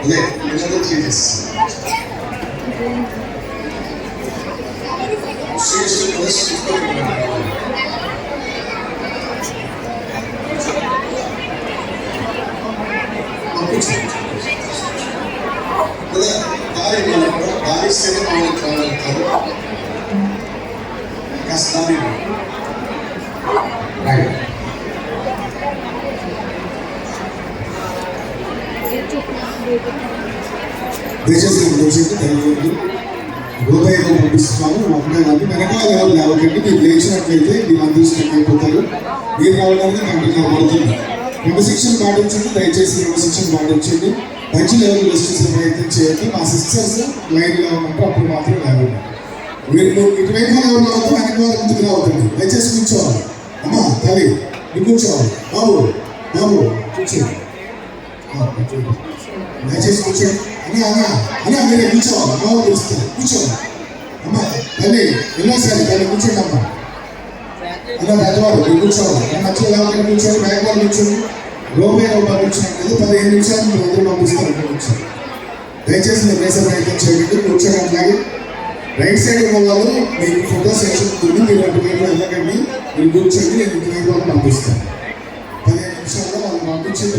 అదే another 3 days. Seriously, let's go. దారి సేవ కావాలి కష్టాన్ని దయచేసి తెలియదు హృదయంగా పంపిస్తున్నాము. ఒకటే కాదు వెనకాల ఎవరు లేవకండి. మీరు లేచినట్లయితే మీరు అందించినట్టు అయిపోతారు. మీరు రావడానికి కంటిన్యూ పడుతుంది. క్రమశిక్షణ పాటించండి. దయచేసి క్రమశిక్షణ పాటించండి. మంచి లెవెల్ చేసే ప్రయత్నం చేయండి. మా సిస్టర్స్ లైన్లో ఉన్నప్పుడు అప్పుడు మాత్రం లేవండి. మీరు ఇటువైపు ఎవరు రావద్దు, వెనక వారు ముందుకు రావద్దండి. దయచేసి కూర్చోవాలి. అమ్మా తల్లి మీరు కూర్చోవాలి. బాబు బాబు కూర్చోండి. దయచేసి కూర్చోండి. అన్నా మీరే కూర్చోవాలి. బాబు పిలుస్తారు కూర్చోవాలి. అమ్మా తల్లి వెళ్ళేసారి తల్లి కూర్చోండి. అమ్మా అలా పెద్దవాడు మీరు కూర్చోవాలి. మధ్యలో ఎవరైనా కూర్చోండి. బ్యాక్ వాళ్ళు కూర్చోండి. రోబోలో పంపించినట్టు 15 నిమిషాలు మీరు అందరూ పంపిస్తారు. కూర్చోండి. దయచేసి మీరు వేసే ప్రయత్నం చేయండి. కూర్చోడానికి రైట్ సైడ్ ఉన్న వాళ్ళు మీకు ఫోటో సెక్షన్ ఉంటుంది. మీరు అటు వైపు వెళ్ళకండి. మీరు కూర్చోండి. నేను ఇటు వైపు పంపిస్తాను.